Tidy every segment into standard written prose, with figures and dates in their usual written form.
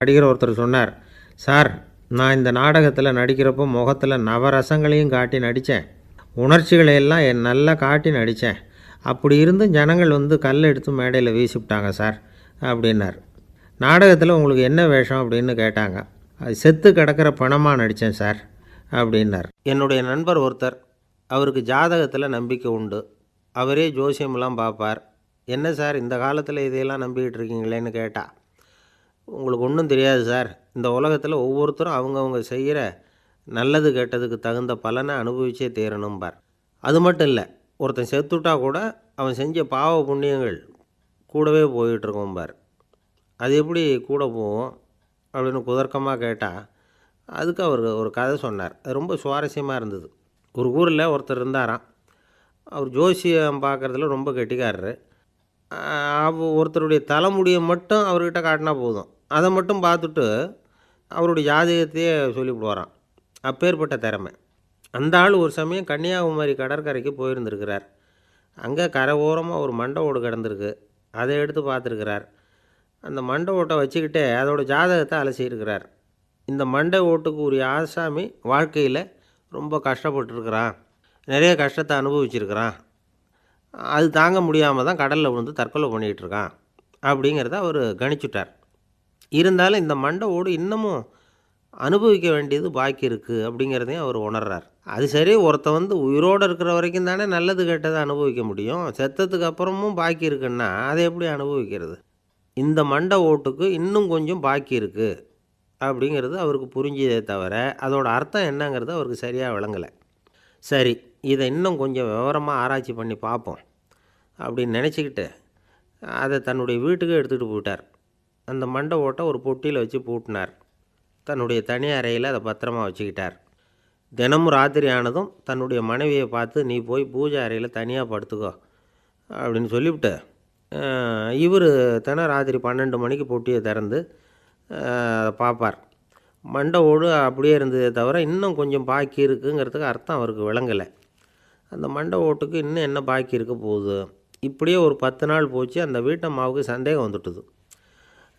நடிகர் ஒருத்தர் சொன்னார், சார் நான் இந்த நாடகத்தில் நடிக்கிறப்போ முகத்தில் நவரசங்களையும் காட்டி நடித்தேன், உணர்ச்சிகளையெல்லாம் நல்லா காட்டி நடித்தேன். அப்படி இருந்தும் ஜனங்கள் வந்து கல் எடுத்து மேடையில் வீசிவிட்டாங்க சார் அப்படின்னார். நாடகத்தில் உங்களுக்கு என்ன வேஷம் அப்படின்னு கேட்டாங்க. அது செத்து கிடக்கிற பணமாக நடித்தேன் சார் அப்படின்னார். என்னுடைய நண்பர் ஒருத்தர், அவருக்கு ஜாதகத்தில் நம்பிக்கை உண்டு. அவரே ஜோசியமெல்லாம் பார்ப்பார். என்ன சார் இந்த காலத்தில் இதையெல்லாம் நம்பிக்கிட்டு இருக்கீங்களேன்னு கேட்டால், உங்களுக்கு ஒன்றும் தெரியாது சார், இந்த உலகத்தில் ஒவ்வொருத்தரும் அவங்கவுங்க செய்கிற நல்லது கெட்டதுக்கு தகுந்த பலனை அனுபவிச்சே தீரணும்பார். அது மட்டும் இல்லை, ஒருத்தன் செத்துட்டா கூட அவன் செஞ்ச பாவ புண்ணியங்கள் கூடவே போயிட்டுருக்கோம்பார். அது எப்படி கூட போகும் அப்படின்னு குதர்க்கமாக கேட்டால், அதுக்கு அவர் ஒரு கதை சொன்னார். அது ரொம்ப சுவாரஸ்யமாக இருந்தது. ஒரு ஊரில் ஒருத்தர் இருந்தாராம். அவர் ஜோசியம் பார்க்குறதுல ரொம்ப கெட்டிக்காரரு. ஒருத்தருடைய தலைமுடியை மட்டும் அவர்கிட்ட காட்டினா போதும், அதை மட்டும் பார்த்துட்டு அவருடைய ஜாதகத்தையே சொல்லிவிடுவாராம். அப்பேற்பட்ட திறமை. அந்த ஆள் ஒரு சமயம் கன்னியாகுமரி கடற்கரைக்கு போயிருந்துருக்கிறார். அங்கே கரை ஓரமாக ஒரு மண்டை ஓடு கிடந்திருக்கு. அதை எடுத்து பார்த்துருக்கிறார். அந்த மண்டை ஓட்டை வச்சுக்கிட்டே அதோடய ஜாதகத்தை அலசியிருக்கிறார். இந்த மண்டை ஓட்டுக்கு உரிய ஆசாமி வாழ்க்கையில் ரொம்ப கஷ்டப்பட்டுருக்கிறான், நிறைய கஷ்டத்தை அனுபவிச்சிருக்கிறான், அது தாங்க முடியாமல் தான் கடலில் விழுந்து தற்கொலை பண்ணிகிட்ருக்கான் அப்படிங்கிறத அவர் கணிச்சுட்டார். இருந்தாலும் இந்த மண்டை ஓடு இன்னமும் அனுபவிக்க வேண்டியது பாக்கி இருக்குது அப்படிங்கிறதையும் அவர் உணர்றார். அது சரி, ஒருத்தன் வந்து உயிரோடு இருக்கிற வரைக்கும் தானே நல்லது கெட்டதை அனுபவிக்க முடியும். செத்ததுக்கு அப்புறமும் பாக்கி இருக்குன்னா அதை எப்படி அனுபவிக்கிறது? இந்த மண்டை ஓட்டுக்கு இன்னும் கொஞ்சம் பாக்கி இருக்குது அப்படிங்கிறது அவருக்கு புரிஞ்சதே தவிர அதோட அர்த்தம் என்னங்கிறது அவருக்கு சரியாக விளங்கலை. சரி, இதை இன்னும் கொஞ்சம் விவரமாக ஆராய்ச்சி பண்ணி பார்ப்போம் அப்படின்னு நினச்சிக்கிட்டு அதை தன்னுடைய வீட்டுக்கு எடுத்துகிட்டு போயிட்டார். அந்த மண்டை ஓட்டை ஒரு பொட்டியில் வச்சு பூட்டினார். தன்னுடைய தனி அறையில் அதை பத்திரமா வச்சுக்கிட்டார். தினமும் ராத்திரி ஆனதும் தன்னுடைய மனைவியை பார்த்து, நீ போய் பூஜை அறையில் தனியாக படுத்துக்கோ அப்படின்னு சொல்லிவிட்டு, இவர் தினம் ராத்திரி 12 மணிக்கு பொட்டியை திறந்து அதை பார்ப்பார். மண்டை ஓடு அப்படியே இருந்ததே தவிர இன்னும் கொஞ்சம் பாக்கி இருக்குங்கிறதுக்கு அர்த்தம் அவருக்கு விளங்கலை. அந்த மண்டை ஓட்டுக்கு இன்னும் என்ன பாக்கி இருக்க போகுது? இப்படியே ஒரு 10 நாள் போச்சு. அந்த வீட்டம்மாவுக்கு சந்தேகம் வந்துட்டுது.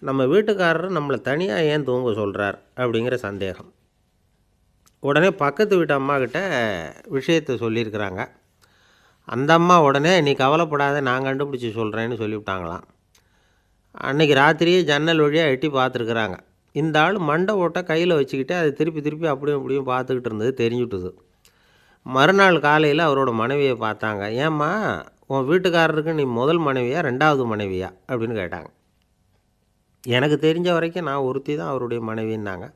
நம்ம வீட்டுக்காரர் நம்மளை தனியாக ஏன் தூங்க சொல்கிறார் அப்படிங்கிற சந்தேகம். உடனே பக்கத்து வீட்டு அம்மாக்கிட்ட விஷயத்தை சொல்லியிருக்கிறாங்க. அந்த அம்மா உடனே, நீ கவலைப்படாத, நான் கண்டுபிடிச்சி சொல்கிறேன்னு சொல்லிவிட்டாங்களாம். அன்றைக்கி ராத்திரியே ஜன்னல் வழியாக எட்டி பார்த்துருக்குறாங்க. இந்த ஆள் மண்டை ஓட்டை கையில் வச்சுக்கிட்டு அதை திருப்பி திருப்பி அப்படியும் இப்படியும் பார்த்துக்கிட்டு இருந்தது தெரிஞ்சுட்டுது. மறுநாள் காலையில் அவரோட மனைவியை பார்த்தாங்க. ஏம்மா, உன் வீட்டுக்காரருக்கு நீ முதல் மனைவியா 2வது மனைவியா அப்படின்னு கேட்டாங்க. எனக்கு தெரிஞ்ச வரைக்கும் நான் ஒருத்தி தான் அவருடைய மனைவின்னாங்க.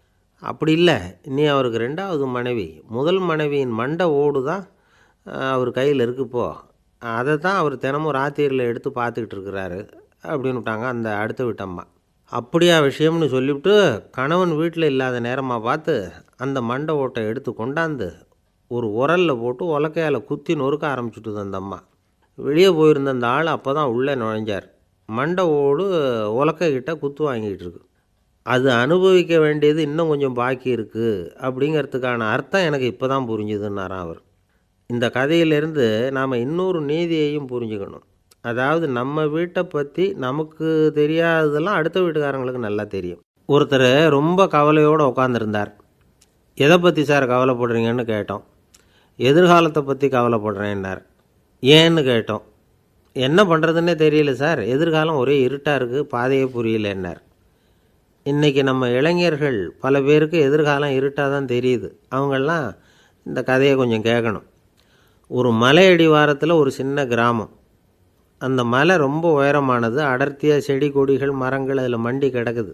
அப்படி இல்லை, நீ அவருக்கு 2வது மனைவி. முதல் மனைவியின் மண்டை ஓடு தான் அவர் கையில் இருக்குப்போ, அதை தான் அவர் தினமும் ராத்திரியில் எடுத்து பார்த்துக்கிட்டு இருக்கிறாரு அப்படின்னு விட்டாங்க அந்த அடுத்த வீட்டம்மா. அப்படியா விஷயம்னு சொல்லிவிட்டு கணவன் வீட்டில் இல்லாத நேரமாக பார்த்து அந்த மண்டை ஓட்டை எடுத்து கொண்டாந்து ஒரு உரலில் போட்டு உலக்கையால் குத்தி நொறுக்க ஆரம்பிச்சுட்டுது அந்த அம்மா. வெளியே போயிருந்த அந்த ஆள் அப்போ தான் உள்ளே நுழைஞ்சார். மண்டை ஓடு உலக்கைக்கிட்ட குத்து வாங்கிட்டு இருக்கு. அது அனுபவிக்க வேண்டியது இன்னும் கொஞ்சம் பாக்கி இருக்குது அப்படிங்கிறதுக்கான அர்த்தம் எனக்கு இப்போ தான் புரிஞ்சுதுன்னாராம் அவர். இந்த கதையிலேருந்து நாம் இன்னொரு நீதியையும் புரிஞ்சுக்கணும். அதாவது நம்ம வீட்டை பற்றி நமக்கு தெரியாததெல்லாம் அடுத்த வீட்டுக்காரங்களுக்கு நல்லா தெரியும். ஒருத்தர் ரொம்ப கவலையோடு உட்காந்துருந்தார். எதை பற்றி சார் கவலைப்படுறீங்கன்னு கேட்டோம். எதிர்காலத்தை பற்றி கவலைப்படுறேன்னார். ஏன்னு கேட்டோம். என்ன பண்ணுறதுன்னே தெரியல சார், எதிர்காலம் ஒரே இருட்டாக இருக்குது, பாதையே புரியலன்னார். இன்றைக்கி நம்ம இளைஞர்கள் பல பேருக்கு எதிர்காலம் இருட்டாக தான் தெரியுது. அவங்கெல்லாம் இந்த கதையை கொஞ்சம் கேட்கணும். ஒரு மலை அடிவாரத்தில் ஒரு சின்ன கிராமம். அந்த மலை ரொம்ப உயரமானது. அடர்த்தியாக செடி கொடிகள் மரங்கள் அதில் மண்டி கிடக்குது.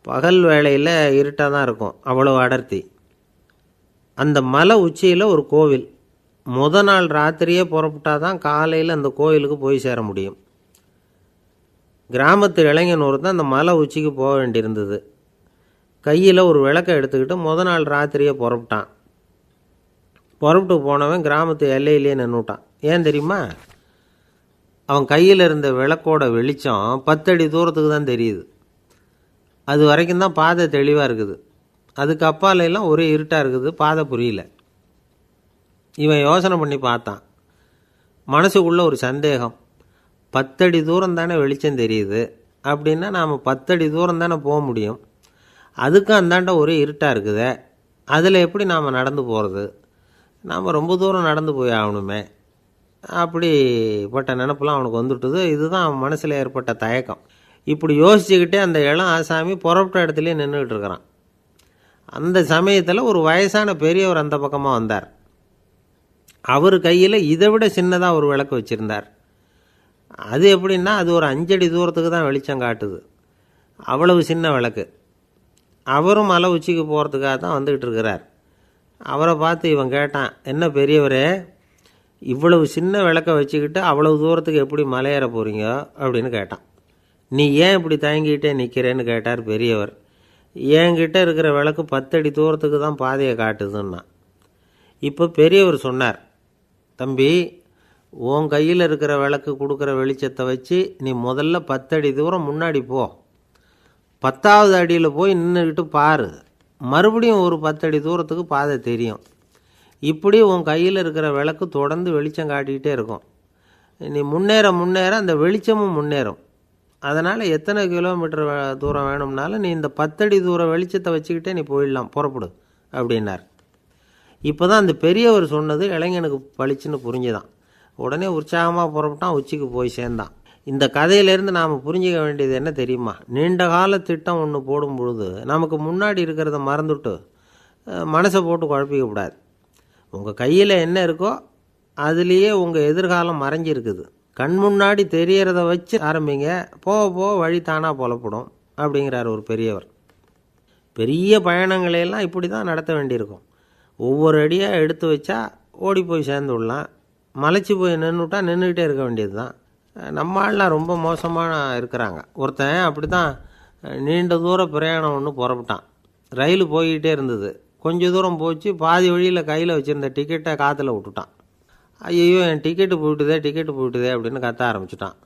பகல் வேளையில் இருட்டாக தான் இருக்கும், அவ்வளோ அடர்த்தி. அந்த மலை உச்சியில் ஒரு கோவில். நாள் ராத்திரியே புறப்பட்டால் தான் காலையில் அந்த கோயிலுக்கு போய் சேர முடியும். கிராமத்து இளைஞன் ஒருத்தன் அந்த மலை உச்சிக்கு போக வேண்டியிருந்தது. கையில் ஒரு விளக்கை எடுத்துக்கிட்டு நாள் ராத்திரியே புறப்பட்டான். புறப்பட்டு போனவன் கிராமத்து எல்லையிலே நின்றுட்டான். ஏன் தெரியுமா? அவன் கையில் இருந்த விளக்கோட வெளிச்சம் 10 அடி தூரத்துக்கு தான் தெரியுது. அது வரைக்கும் தான் பாதை தெளிவாக இருக்குது. அதுக்கு அப்பாலெல்லாம் ஒரே இருட்டாக இருக்குது, பாதை புரியல. இவன் யோசனை பண்ணி பார்த்தான். மனசுக்குள்ளே ஒரு சந்தேகம். 10 அடி தூரம் தானே வெளிச்சம் தெரியுது, அப்படின்னா நாம் 10 அடி தூரம் தானே போக முடியும். அதுக்கும் அந்தாண்ட ஒரே இருட்டாக இருக்குதே, அதில் எப்படி நாம் நடந்து போகிறது? நாம் ரொம்ப தூரம் நடந்து போய் ஆகணுமே. அப்படிப்பட்ட நினப்பெல்லாம் அவனுக்கு வந்துவிட்டது. இதுதான் அவன் மனசில் ஏற்பட்ட தயக்கம். இப்படி யோசிச்சுக்கிட்டே அந்த இளம் ஆசாமி புறப்பட்ட இடத்துலையே நின்றுக்கிட்டு இருக்கிறான். அந்த சமயத்தில் ஒரு வயசான பெரியவர் அந்த பக்கமாக வந்தார். அவர் கையில் இதை விட சின்னதாக ஒரு விளக்கு வச்சுருந்தார். அது எப்படின்னா அது ஒரு 5 அடி தூரத்துக்கு தான் வெளிச்சம் காட்டுது. அவ்வளவு சின்ன விளக்கு. அவரும் மலை உச்சிக்கு போகிறதுக்காக தான் வந்துக்கிட்டு இருக்கிறார். அவரை பார்த்து இவன் கேட்டான், என்ன பெரியவரே, இவ்வளவு சின்ன விளக்கை வச்சுக்கிட்டு அவ்வளவு தூரத்துக்கு எப்படி மலையேற போகிறீங்க அப்படின்னு கேட்டான். நீ ஏன் இப்படி தயங்கிட்டே நிற்கிறேன்னு கேட்டார் பெரியவர். என்கிட்ட இருக்கிற விளக்கு 10 அடி தூரத்துக்கு தான் பாதையை காட்டுதுன்னா. இப்போ பெரியவர் சொன்னார், தம்பி, உன் கையில் இருக்கிற விளக்கு கொடுக்குற வெளிச்சத்தை வச்சு நீ முதல்ல 10 அடி தூரம் முன்னாடி போ. 10வது அடியில் போய் நின்றுக்கிட்டு பாரு, மறுபடியும் ஒரு 10 அடி தூரத்துக்கு பாதை தெரியும். இப்படி உன் கையில் இருக்கிற விளக்கு தொடர்ந்து வெளிச்சம் காட்டிக்கிட்டே இருக்கும். நீ முன்னேற முன்னேற அந்த வெளிச்சமும் முன்னேறும். அதனால் எத்தனை கிலோமீட்டர் தூரம் வேணும்னாலும் நீ இந்த 10 அடி தூரம் வெளிச்சத்தை வச்சுக்கிட்டே நீ போயிடலாம், புறப்படு அப்படின்னார். இப்போ தான் அந்த பெரியவர் சொன்னது இளைஞனுக்கு பளிச்சுன்னு புரிஞ்சுதான். உடனே உற்சாகமாக புறப்பட்டான், உச்சிக்கு போய் சேர்ந்தான். இந்த கதையிலேருந்து நாம் புரிஞ்சிக்க வேண்டியது என்ன தெரியுமா? நீண்ட கால திட்டம் ஒன்று போடும் பொழுது நமக்கு முன்னாடி இருக்கிறத மறந்துட்டு மனசை போட்டு குழப்பிக்கக்கூடாது. உங்கள் கையில் என்ன இருக்கோ அதுலேயே உங்கள் எதிர்காலம் மறைஞ்சிருக்குது. கண் முன்னாடி தெரியறத வச்சு ஆரம்பிங்க, போக போக வழி தானாக புலப்படும் அப்படிங்கிறார் ஒரு பெரியவர். பெரிய பயணங்களையெல்லாம் இப்படி தான் நடத்த வேண்டியிருக்கும். ஒவ்வொரு அடியாக எடுத்து வச்சா ஓடி போய் சேர்ந்து விடலாம். மலைச்சி போய் நின்றுட்டா நின்றுக்கிட்டே இருக்க வேண்டியது தான். நம்ம ஆள்லாம் ரொம்ப மோசமாக இருக்கிறாங்க. ஒருத்தன் அப்படி தான் நீண்ட தூர பிரயாணம் ஒன்று புறப்பட்டான். ரயில் போய்கிட்டே இருந்தது. கொஞ்சம் தூரம் போச்சு, பாதி வழியில் கையில் வச்சுருந்த டிக்கெட்டை காற்றுல விட்டுட்டான். ஐயோ, என் டிக்கெட்டு போயிட்டுதே அப்படின்னு கத்த ஆரம்பிச்சிட்டான்.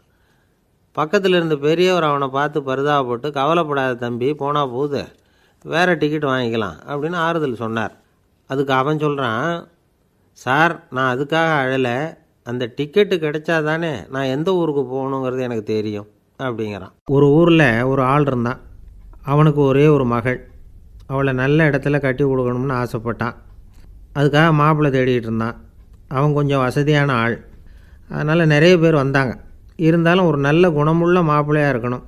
பக்கத்தில் இருந்த பெரியவர் அவனை பார்த்து பரிதாபப்பட்டு, கவலைப்படாத தம்பி, போனால் போகுது, வேறு டிக்கெட் வாங்கிக்கலாம் அப்படின்னு ஆறுதல் சொன்னார். அதுக்கு அவன் சொல்கிறான், சார், நான் அதுக்காக அழலை, அந்த டிக்கெட்டு கிடைச்சா தானே நான் எந்த ஊருக்கு போகணுங்கிறது எனக்கு தெரியும் அப்படிங்கிறான். ஒரு ஊரில் ஒரு ஆள் இருந்தான். அவனுக்கு ஒரே ஒரு மகள். அவளை நல்ல இடத்துல கட்டி கொடுக்கணும்னு ஆசைப்பட்டான். அதுக்காக மாப்பிள்ளை தேடிக்கிட்டு இருந்தான். அவன் கொஞ்சம் வசதியான ஆள், அதனால் நிறைய பேர் வந்தாங்க. இருந்தாலும் ஒரு நல்ல குணமுள்ள மாப்பிள்ளையாக இருக்கணும்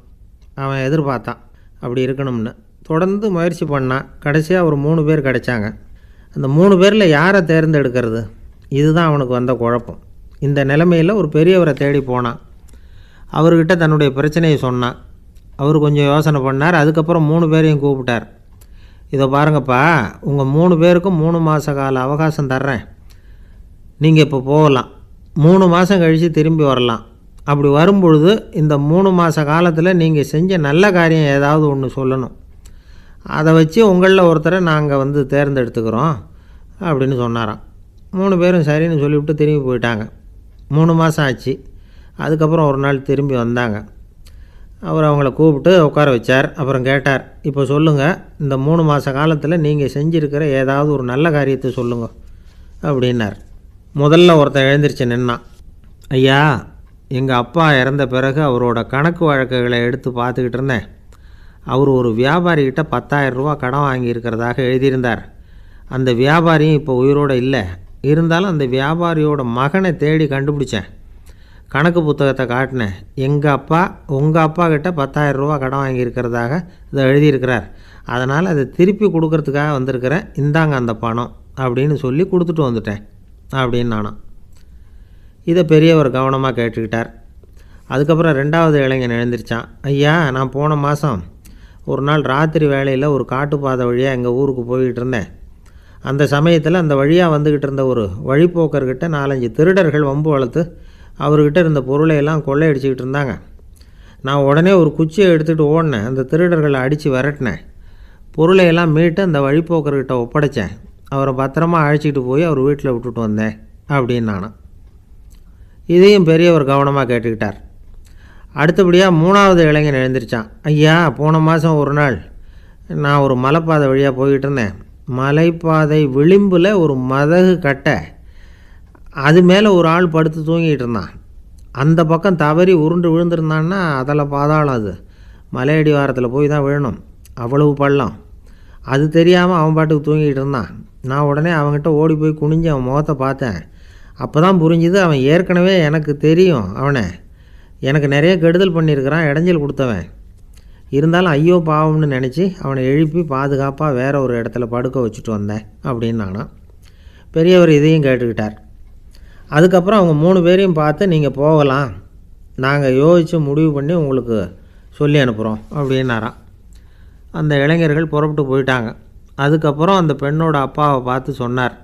அவன் எதிர்பார்த்தான். அப்படி இருக்கணும்னு தொடர்ந்து முயற்சி பண்ணான். கடைசியாக ஒரு 3 பேர் கிடைச்சாங்க. அந்த 3 பேரில் யாரை தேர்ந்தெடுக்கிறது? இதுதான் அவனுக்கு வந்த குழப்பம். இந்த நிலைமையில் ஒரு பெரியவரை தேடி போனான். அவர்கிட்ட தன்னுடைய பிரச்சனையை சொன்னான். அவர் கொஞ்சம் யோசனை பண்ணார். அதுக்கப்புறம் 3 பேரையும் கூப்பிட்டார். இதை பாருங்கப்பா, உங்கள் 3 பேருக்கும் 3 மாத கால அவகாசம் தர்றேன். நீங்கள் இப்போ போகலாம். 3 மாதம் கழித்து திரும்பி வரலாம். அப்படி வரும்பொழுது இந்த 3 மாத காலத்தில் நீங்கள் செஞ்ச நல்ல காரியம் ஏதாவது ஒன்று சொல்லணும். அதை வச்சு உங்களில் ஒருத்தரை நாங்கள் தேர்ந்தெடுத்துக்கிறோம் அப்படின்னு சொன்னாராம். 3 பேரும் சரின்னு சொல்லிவிட்டு திரும்பி போயிட்டாங்க. 3 மாதம் ஆச்சு. அதுக்கப்புறம் ஒரு நாள் திரும்பி வந்தாங்க. அவர் அவங்கள கூப்பிட்டு உட்கார வச்சார். அப்புறம் கேட்டார், இப்போ சொல்லுங்கள், இந்த 3 மாத காலத்தில் நீங்கள் செஞ்சுருக்கிற ஏதாவது ஒரு நல்ல காரியத்தை சொல்லுங்கள் அப்படின்னார். முதல்ல ஒருத்தன் எழுந்திரிச்சு நின்னான். ஐயா, எங்கள் அப்பா இறந்த பிறகு அவரோட கணக்கு வழக்குகளை எடுத்து பார்த்துக்கிட்டு இருந்தேன். அவர் ஒரு வியாபாரிகிட்ட 10,000 ரூபா கடன் வாங்கியிருக்கிறதாக எழுதியிருந்தார். அந்த வியாபாரியும் இப்போ உயிரோடு இல்லை. இருந்தாலும் அந்த வியாபாரியோட மகனை தேடி கண்டுபிடிச்சேன். கணக்கு புத்தகத்தை காட்டினேன். உங்கள் அப்பா கிட்ட 10,000 ரூபா கடன் வாங்கியிருக்கிறதாக இதை எழுதியிருக்கிறார். அதனால் அதை திருப்பி கொடுக்கறதுக்காக வந்திருக்கிறேன். இந்தாங்க அந்த பணம் அப்படின்னு சொல்லி கொடுத்துட்டு வந்துட்டேன் அப்படின்னு நானாம். இதை பெரியவர் கவனமாக கேட்டுக்கிட்டார். அதுக்கப்புறம் 2வது இளைஞன் எழுந்திரிச்சான். ஐயா, நான் போன மாதம் ஒரு நாள் ராத்திரி வேளையில் ஒரு காட்டுப்பாதை வழியாக எங்கள் ஊருக்கு போய்கிட்டு இருந்தேன். அந்த சமயத்தில் அந்த வழியாக வந்துக்கிட்டு இருந்த ஒரு வழிப்போக்கர்கிட்ட 4-5 திருடர்கள் வம்பு வளர்த்து அவர்கிட்ட இருந்த பொருளையெல்லாம் கொள்ளையடிச்சிக்கிட்டு இருந்தாங்க. நான் உடனே ஒரு குச்சியை எடுத்துகிட்டு ஓடினேன். அந்த திருடர்களை அடித்து விரட்டினேன். பொருளையெல்லாம் மீட்டு அந்த வழிப்போக்கர்கிட்ட ஒப்படைச்சேன். அவரை பத்திரமா அழைச்சிக்கிட்டு போய் அவர் வீட்டில் விட்டுட்டு வந்தேன் அப்படின்னு நானும். இதையும் பெரியவர் கவனமாக கேட்டுக்கிட்டார். அடுத்தபடியாக 3வது இளைஞன் எழுந்திரிச்சான். ஐயா, போன மாதம் ஒரு நாள் நான் ஒரு மலைப்பாதை வழியாக போய்கிட்டு இருந்தேன். மலைப்பாதை விளிம்பில் ஒரு மதகு கட்டை, அது மேலே ஒரு ஆள் படுத்து தூங்கிட்டு இருந்தான். அந்த பக்கம் தவறி உருண்டு விழுந்திருந்தான்னா அதில் பாதாளம். மலையடி வாரத்தில் போய் தான் விழணும், அவ்வளவு பள்ளம். அது தெரியாமல் அவன் பாட்டுக்கு தூங்கிட்டு இருந்தான். நான் உடனே அவன்கிட்ட ஓடி போய் குனிஞ்சு அவன் முகத்தை பார்த்தேன். அப்போ தான் புரிஞ்சுது, அவன் ஏற்கனவே எனக்கு தெரியும். அவனை எனக்கு நிறைய கெடுதல் பண்ணியிருக்கிறான், இடைஞ்சல் கொடுத்தவன். இருந்தாலும் ஐயோ பாவம்னு நினச்சி அவனை எழுப்பி பாதுகாப்பாக வேறு ஒரு இடத்துல படுக்க வச்சுட்டு வந்தேன் அப்படின்னு நானாம். பெரியவர் இதையும் கேட்டுக்கிட்டார். அதுக்கப்புறம் அவங்க 3 பேரையும் பார்த்து, நீங்கள் போகலாம், நாங்கள் யோசித்து முடிவு பண்ணி உங்களுக்கு சொல்லி அனுப்புகிறோம் அப்படின்னாராம். அந்த இளைஞர்கள் புறப்பட்டு போயிட்டாங்க. அதுக்கப்புறம் அந்த பெண்ணோட அப்பாவை பார்த்து சொன்னார்,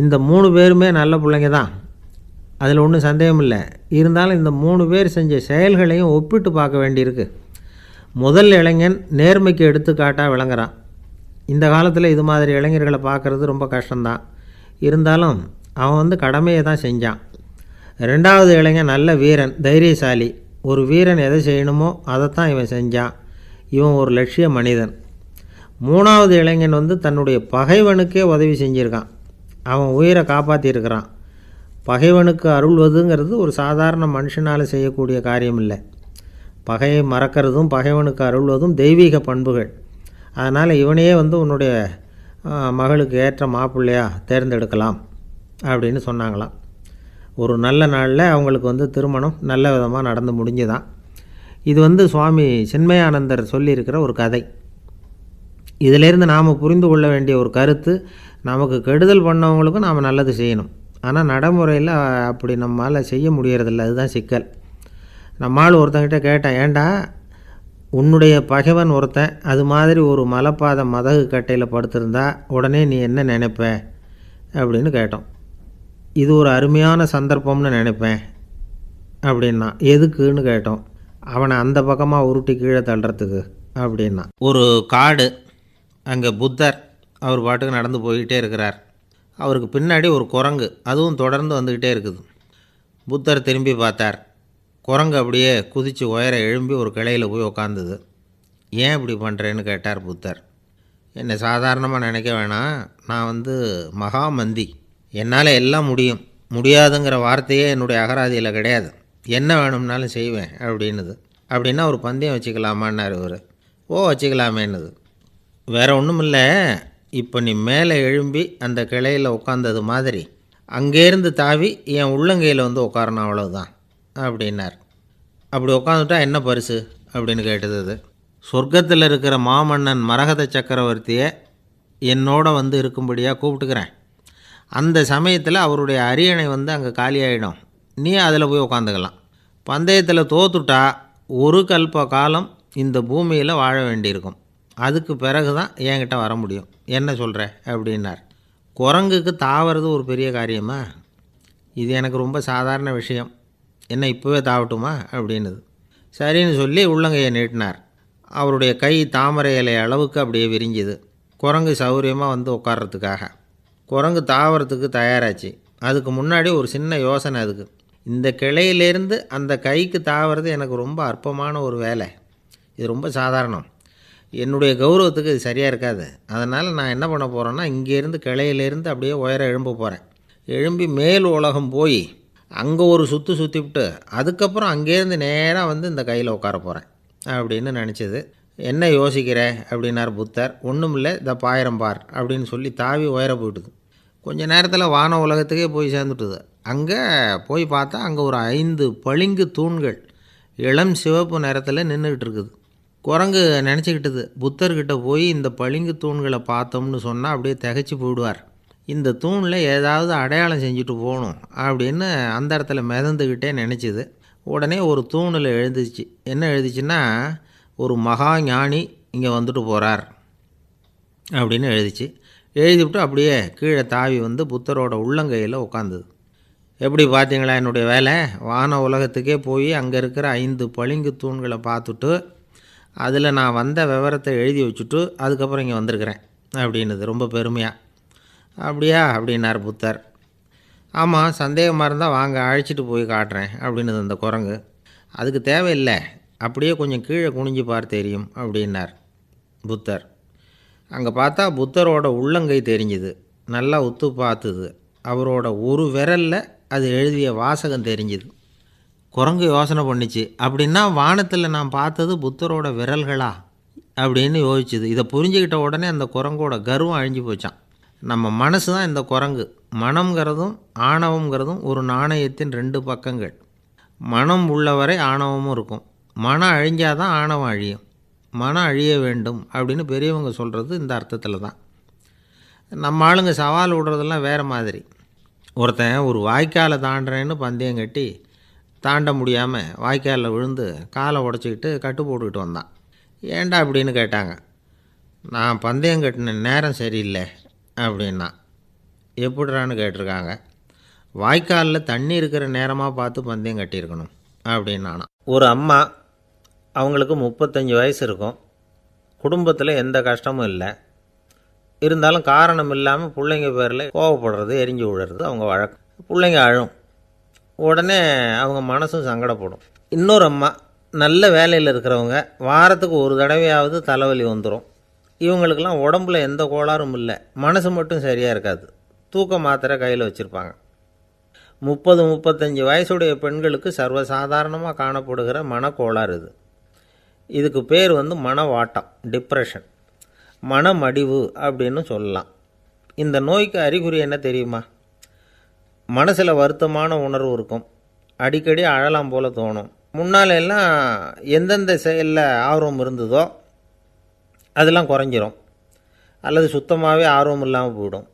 இந்த 3 பேருமே நல்ல பிள்ளைங்க தான், அதில் ஒன்றும் சந்தேகம் இல்லை. இருந்தாலும் இந்த 3 பேர் செஞ்ச செயல்களையும் ஒப்பிட்டு பார்க்க வேண்டியிருக்கு. முதல் இளைஞன் நேர்மைக்கு எடுத்துக்காட்டாக விளங்குறான். இந்த காலத்தில் இது மாதிரி இளைஞர்களை பார்க்குறது ரொம்ப கஷ்டம்தான். இருந்தாலும் அவன் கடமையை தான் செஞ்சான். 2வது இளைஞன் நல்ல வீரன், தைரியசாலி. ஒரு வீரன் எதை செய்யணுமோ அதைத்தான் இவன் செஞ்சான். இவன் ஒரு லட்சிய மனிதன். 3வது இளைஞன் தன்னுடைய பகைவனுக்கே உதவி செஞ்சுருக்கான். அவன் உயிரை காப்பாற்றியிருக்கிறான். பகைவனுக்கு அருள்வதுங்கிறது ஒரு சாதாரண மனுஷனால் செய்யக்கூடிய காரியம் இல்லை. பகையை மறக்கிறதும் பகைவனுக்கு அருள்வதும் தெய்வீக பண்புகள். அதனால் இவனையே உன்னுடைய மகளுக்கு ஏற்ற மாப்பிள்ளையாக தேர்ந்தெடுக்கலாம் அப்படின்னு சொன்னாங்களாம். ஒரு நல்ல நாளில் அவங்களுக்கு திருமணம் நல்ல விதமாக நடந்து முடிஞ்சுதான். இது சுவாமி சின்மயானந்தர் சொல்லியிருக்கிற ஒரு கதை. இதிலேருந்து நாம் புரிந்து கொள்ள வேண்டிய ஒரு கருத்து, நமக்கு கெடுதல் பண்ணவங்களுக்கும் நாம் நல்லது செய்யணும். ஆனால் நடைமுறையில் அப்படி நம்மளால் செய்ய முடியறதில்ல. அதுதான் சிக்கல். நம்மால் ஒருத்தங்கிட்ட கேட்டேன், ஏண்டா உன்னுடைய பகைவன் ஒருத்தன் அது மாதிரி ஒரு மலைப்பாதை மதகு கட்டையில் படுத்திருந்தா உடனே நீ என்ன நினைப்ப அப்படின்னு கேட்டோம். இது ஒரு அருமையான சந்தர்ப்பம்னு நினைப்பேன் அப்படின்னா. எதுக்குன்னு கேட்டோம். அவனை அந்த பக்கமாக உருட்டி கீழே தள்ளுறதுக்கு அப்படின்னா. ஒரு காடு, அங்கே புத்தர் அவர் பாட்டுக்கு நடந்து போய்கிட்டே இருக்கிறார். அவருக்கு பின்னாடி ஒரு குரங்கு, அதுவும் தொடர்ந்து வந்துக்கிட்டே இருக்குது. புத்தர் திரும்பி பார்த்தார். குரங்கு அப்படியே குதித்து உயர எழும்பி ஒரு கிளையில் போய் உக்காந்துது. ஏன் இப்படி பண்ணுறேன்னு கேட்டார் புத்தர். என்னை சாதாரணமாக நினைக்க வேணாம், நான் மகாமந்தி, என்னால் எல்லாம் முடியும், முடியாதுங்கிற வார்த்தையே என்னுடைய அகராதியில் கிடையாது, என்ன வேணும்னாலும் செய்வேன் அப்படின்னுது. அப்படின்னா ஒரு பந்தயம் வச்சுக்கலாமான்னார் இவர். ஓ வச்சுக்கலாமேன்னுது. வேறு ஒன்றும் இல்லை, இப்போ நீ மேலே எழும்பி அந்த கிளையில் உட்காந்தது மாதிரி அங்கேருந்து தாவி என் உள்ளங்கையில் உட்காரணும், அவ்வளவுதான் அப்படின்னார். அப்படி உட்காந்துட்டா என்ன பரிசு அப்படின்னு கேட்டது அது. சொர்க்கத்தில் இருக்கிற மாமன்னன் மரகத சக்கரவர்த்தியை என்னோட இருக்கும்படியாக கூப்பிட்டுக்கிறேன். அந்த சமயத்தில் அவருடைய அரியணை அங்கே காலியாகிடும், நீ அதில் போய் உட்காந்துக்கலாம். பந்தயத்தில் தோத்துட்டா ஒரு கல்ப காலம் இந்த பூமியில் வாழ வேண்டியிருக்கும், அதுக்கு பிறகு தான் என்கிட்ட வர முடியும், என்ன சொல்கிற அப்படின்னார். குரங்குக்கு தாவறது ஒரு பெரிய காரியமா? இது எனக்கு ரொம்ப சாதாரண விஷயம், என்ன இப்போவே தாவட்டுமா அப்படின்னுது. சரின்னு சொல்லி உள்ளங்கையை நீட்டினார். அவருடைய கை தாமரை இலை அளவுக்கு அப்படியே விரிஞ்சுது. குரங்கு சௌகரியமாக உட்கார்றதுக்காக. குரங்கு தாவறதுக்கு தயாராச்சு. அதுக்கு முன்னாடி ஒரு சின்ன யோசனை. அதுக்கு இந்த கிளையிலேருந்து அந்த கைக்கு தாவறது எனக்கு ரொம்ப அற்பமான ஒரு வேலை, இது ரொம்ப சாதாரணம், என்னுடைய கௌரவத்துக்கு இது சரியாக இருக்காது. அதனால் நான் என்ன பண்ண போகிறேன்னா, இங்கேருந்து கிளையிலேருந்து அப்படியே உயர எழும்ப போகிறேன். எழும்பி மேல் உலகம் போய் அங்கே ஒரு சுற்றிவிட்டு அதுக்கப்புறம் அங்கேருந்து நேராக இந்த கையில் உட்கார போகிறேன் அப்படின்னு நினச்சிது. என்ன யோசிக்கிற அப்படின்னார் புத்தர். ஒன்றும் இல்லை, இந்த பாயிரம் பார் அப்படின்னு சொல்லி தாவி உயர போயிட்டுது. கொஞ்சம் நேரத்தில் வான உலகத்துக்கே போய் சேர்ந்துட்டுது. அங்கே போய் பார்த்தா அங்கே ஒரு 5 பளிங்கு தூண்கள் இளம் சிவப்பு நிறத்தில் நின்றுக்கிட்டு இருக்குது. குரங்கு நினச்சிக்கிட்டது, புத்தர்கிட்ட போய் இந்த பளிங்கு தூண்களை பார்த்தோம்னு சொன்னால் அப்படியே திகைச்சி போயிடுவார், இந்த தூணில் ஏதாவது அடையாளம் செஞ்சுட்டு போகணும் அப்படின்னு அந்த இடத்துல மிதந்துக்கிட்டே நினச்சிது. உடனே ஒரு தூணில் எழுதிச்சு. என்ன எழுதிச்சுன்னா, ஒரு மகா ஞானி இங்கே வந்துட்டு போகிறார் அப்படின்னு எழுதிச்சு. எழுதிவிட்டு அப்படியே கீழே தாவி புத்தரோட உள்ளங்கையில் உட்காந்துது. எப்படி பார்த்தீங்களா என்னுடைய வேலை? வான உலகத்துக்கே போய் அங்கே இருக்கிற 5 பளிங்கு தூண்களை பார்த்துட்டு அதில் நான் வந்த விவரத்தை எழுதி வச்சுட்டு அதுக்கப்புறம் இங்கே வந்திருக்கிறேன் அப்படின்னுது ரொம்ப பெருமையாக. அப்படியா அப்படின்னார் புத்தர். ஆமாம், சந்தேகமாக இருந்தால் வாங்க அழைச்சிட்டு போய் காட்டுறேன் அப்படின்னுது அந்த குரங்கு. அதுக்கு தேவையில்லை, அப்படியே கொஞ்சம் கீழே குனிஞ்சு பார்த்து தெரியும் அப்படின்னார் புத்தர். அங்கே பார்த்தா புத்தரோட உள்ளங்கை தெரிஞ்சுது. நல்லா உத்து பார்த்துது. அவரோட ஒரு விரலில் அது எழுதிய வாசகம் தெரிஞ்சுது. குரங்கு யோசனை பண்ணிச்சு, அப்படின்னா வானத்தில் நான் பார்த்தது புத்தரோட விரல்களா அப்படின்னு யோசிச்சுது. இதை புரிஞ்சுக்கிட்ட உடனே அந்த குரங்கோட கர்வம் அழிஞ்சு போச்சான். நம்ம மனசு தான் இந்த குரங்கு. மனம்ங்கிறதும் ஆணவங்கிறதும் ஒரு நாணயத்தின் ரெண்டு பக்கங்கள். மனம் உள்ளவரை ஆணவமும் இருக்கும். மனம் அழிஞ்சாதான் ஆணவம் அழியும். மனம் அழிய வேண்டும் அப்படின்னு பெரியவங்க சொல்கிறது இந்த அர்த்தத்தில் தான். நம்ம ஆளுங்க சவால் விடுறதெல்லாம் வேறு மாதிரி. ஒருத்தன் ஒரு வாய்க்காலை தாண்டுறேன்னு பந்தயம் கட்டி தாண்ட முடியாமல் வாய்க்காலில் விழுந்து காலை உடச்சிக்கிட்டு கட்டு போட்டுக்கிட்டு வந்தான். ஏன்டா அப்படின்னு கேட்டாங்க. நான் பந்தயம் கட்டின நேரம் சரியில்லை அப்படின்னா. எப்படிறான்னு கேட்டிருக்காங்க. வாய்க்காலில் தண்ணி இருக்கிற நேரமாக பார்த்து பந்தயம் கட்டியிருக்கணும் அப்படின்னானா. ஒரு அம்மா, அவங்களுக்கு 35 வயசு இருக்கும். குடும்பத்தில் எந்த கஷ்டமும் இல்லை. இருந்தாலும் காரணம் இல்லாமல் பிள்ளைங்க பேரில் கோவப்படுறது, எரிஞ்சு விழுறது அவங்க வழக்கம். பிள்ளைங்க அழும். உடனே அவங்க மனசும் சங்கடப்படும். இன்னொரு அம்மா, நல்ல வேலையில் இருக்கிறவங்க, வாரத்துக்கு ஒரு தடவையாவது தலைவலி வந்துடும். இவங்களுக்கெல்லாம் உடம்புல எந்த கோளாறும் இல்லை, மனசு மட்டும் சரியாக இருக்காது. தூக்க மாத்திரை கையில் வச்சுருப்பாங்க. 30-35 வயசுடைய பெண்களுக்கு சர்வசாதாரணமாக காணப்படுகிற மனக்கோளாறு இது. இதுக்கு பேர் மனவாட்டம், டிப்ரெஷன், மனமடிவு அப்படின்னு சொல்லலாம். இந்த நோய்க்கு அறிகுறி என்ன தெரியுமா? மனசில் வருத்தமான உணர்வு இருக்கும். அடிக்கடி அழலாம் போல் தோணும். முன்னால் எல்லாம் எந்தெந்த செயலில் ஆர்வம் இருந்ததோ அதெல்லாம் குறைஞ்சிரும், அல்லது சுத்தமாகவே ஆர்வம் இல்லாமல் போயிடும்.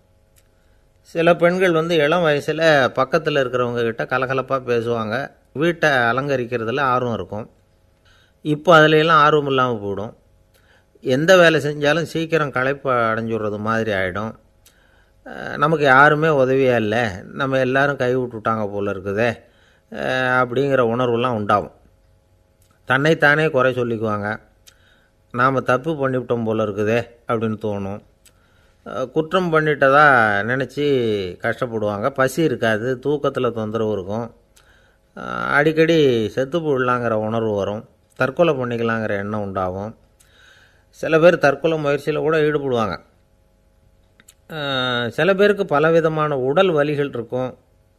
சில பெண்கள் இளம் வயசில் பக்கத்தில் இருக்கிறவங்க கிட்ட கலகலப்பாக பேசுவாங்க, வீட்டை அலங்கரிக்கிறதுல ஆர்வம் இருக்கும். இப்போ அதிலெல்லாம் ஆர்வம் இல்லாமல் போயிடும். எந்த வேலை செஞ்சாலும் சீக்கிரம் களைப்பு அடைஞ்சுடுறது மாதிரி ஆகிடும். நமக்கு யாருமே உதவியாக இல்லை, நம்ம எல்லோரும் கை விட்டுட்டாங்க போல் இருக்குதே அப்படிங்கிற உணர்வுலாம் உண்டாகும். தன்னைத்தானே குறை சொல்லிக்குவாங்க. நாம் தப்பு பண்ணிவிட்டோம் போல் இருக்குதே அப்படின்னு தோணும். குற்றம் பண்ணிட்டதா நினச்சி கஷ்டப்படுவாங்க. பசி இருக்காது, தூக்கத்தில் தொந்தரவு இருக்கும். அடிக்கடி செத்து போடலாங்கிற உணர்வு வரும். தற்கொலை பண்ணிக்கலாங்கிற எண்ணம் உண்டாகும். சில பேர் தற்கொலை முயற்சியில் கூட ஈடுபடுவாங்க. சில பேருக்கு பலவிதமான உடல் வலிகள் இருக்கும்,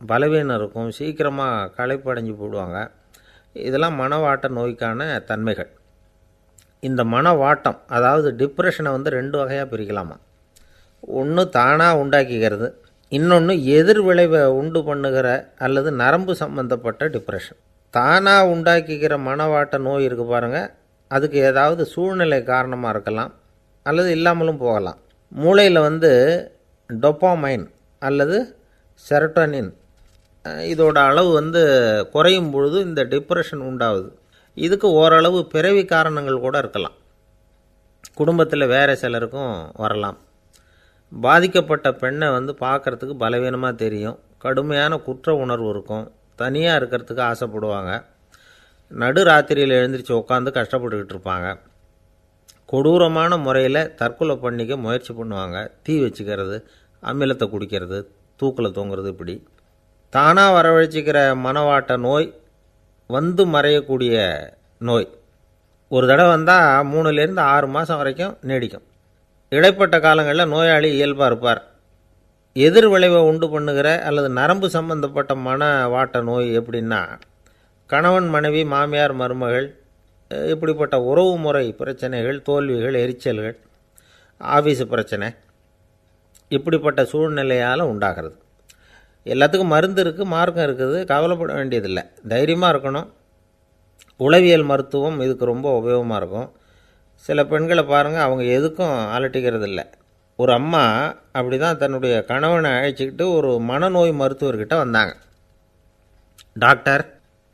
பலவீனம் இருக்கும், சீக்கிரமாக களைப்படைஞ்சு போடுவாங்க. இதெல்லாம் மனவாட்ட நோய்க்கான தன்மைகள். இந்த மனவாட்டம், அதாவது டிப்ரெஷனை 2 வகையாக பிரிக்கலாமா. ஒன்று தானாக உண்டாக்கிக்கிறது, இன்னொன்று எதிர் விளைவை உண்டு பண்ணுகிற அல்லது நரம்பு சம்பந்தப்பட்ட டிப்ரெஷன். தானாக உண்டாக்கிக்கிற மனவாட்ட நோய் இருக்குது பாருங்கள், அதுக்கு ஏதாவது சூழ்நிலை காரணமாக இருக்கலாம், அல்லது இல்லாமலும் போகலாம். மூளையில் டொப்பாமைன் அல்லது செரட்டோனின் இதோட அளவு குறையும் பொழுது இந்த டிப்ரெஷன் உண்டாகுது. இதுக்கு ஓரளவு பிறவி காரணங்கள் கூட இருக்கலாம். குடும்பத்தில் வேறு சிலருக்கும் வரலாம். பாதிக்கப்பட்ட பெண்ணை பார்க்குறதுக்கு பலவீனமாக தெரியும், கடுமையான குற்ற உணர்வு இருக்கும், தனியாக இருக்கிறதுக்கு ஆசைப்படுவாங்க, நடு ராத்திரியில் எழுந்திரிச்சு உட்காந்து கஷ்டப்பட்டுக்கிட்டு இருப்பாங்க, கொடூரமான முறையில் தற்கொலை பண்ணிக்க முயற்சி பண்ணுவாங்க, தீ வச்சுக்கிறது, அமிலத்தை குடிக்கிறது, தூக்கில் தொங்குறது. இப்படி தானாக வரவழைச்சிக்கிற மனவாட்ட நோய் மறையக்கூடிய நோய். ஒரு தடவை வந்தால் 3லேருந்து 6 மாதம் வரைக்கும் நீடிக்கும். இடைப்பட்ட காலங்களில் நோயாளி இயல்பாக இருப்பார். எதிர் விளைவை உண்டு பண்ணுகிற அல்லது நரம்பு சம்பந்தப்பட்ட மனவாட்ட நோய் எப்படின்னா, கணவன் மனைவி, மாமியார் மருமகள், இப்படிப்பட்ட உறவு முறை பிரச்சனைகள், தோல்விகள், எரிச்சல்கள், ஆஃபீஸு பிரச்சனை, இப்படிப்பட்ட சூழ்நிலையால் உண்டாகிறது. எல்லாத்துக்கும் மருந்து இருக்குது, மார்க்கம் இருக்குது, கவலைப்பட வேண்டியதில்லை, தைரியமாக இருக்கணும். உளவியல் மருத்துவம் இதுக்கு ரொம்ப உபயோகமாக இருக்கும். சில பெண்களை பாருங்கள், அவங்க எதுக்கும் அலட்டிக்கிறது இல்லை. ஒரு அம்மா அப்படி தான் தன்னுடைய கணவனை அழைச்சிக்கிட்டு ஒரு மனநோய் மருத்துவர்கிட்ட வந்தாங்க. டாக்டர்,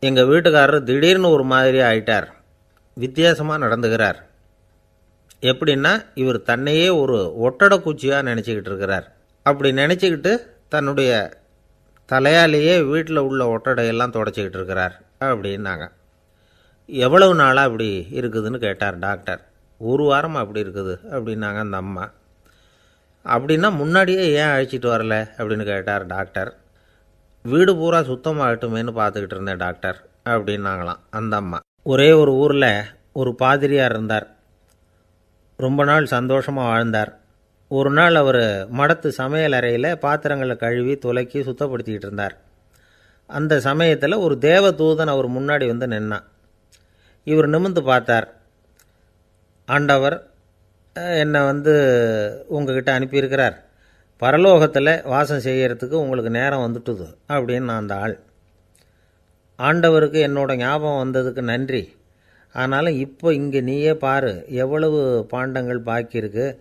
எங்கள் வீட்டுக்காரர் திடீர்னு ஒரு மாதிரி ஆயிட்டார், வித்தியாசமாக நடந்துக்கிறார். எப்படின்னா, இவர் தன்னையே ஒரு ஒட்டடை பூச்சியாக நினச்சிக்கிட்டு இருக்கிறார். அப்படி நினச்சிக்கிட்டு தன்னுடைய தலையாலேயே வீட்டில் உள்ள ஒட்டடையெல்லாம் தொடச்சிக்கிட்டு இருக்கிறார் அப்படின்னாங்க. எவ்வளவு நாளாக அப்படி இருக்குதுன்னு கேட்டார் டாக்டர். 1 வாரமாக அப்படி இருக்குது அப்படின்னாங்க அந்த அம்மா. அப்படின்னா முன்னாடியே ஏன் அழைச்சிட்டு வரல அப்படின்னு கேட்டார் டாக்டர். வீடு பூரா சுத்தமாகட்டுமேனு பார்த்துக்கிட்டு இருந்தேன் டாக்டர் அப்படின்னாங்களாம் அந்த அம்மா. ஒரே ஒரு ஊரில் ஒரு பாதிரியார் இருந்தார். ரொம்ப நாள் சந்தோஷமாக வாழ்ந்தார். ஒரு நாள் அவர் மடத்து சமையல் அறையில் பாத்திரங்களை கழுவி துலக்கி சுத்தப்படுத்திக்கிட்டு இருந்தார். அந்த சமயத்தில் ஒரு தேவதூதன் அவர் முன்னாடி வந்து நின்னான். இவர் நிமிர்ந்து பார்த்தார். ஆண்டவர் என்னை உங்ககிட்ட அனுப்பியிருக்கிறார், பரலோகத்தில் வாசம் செய்கிறதுக்கு உங்களுக்கு நேரம் வந்துட்டுது அப்படின்னு நான் அந்த ஆள். ஆண்டவருக்கு என்னோட ஞாபகம் வந்ததுக்கு நன்றி. ஆனாலும் இப்போ இங்கே நீயே பாரு, எவ்வளவு பாண்டங்கள் பாக்கி இருக்குது,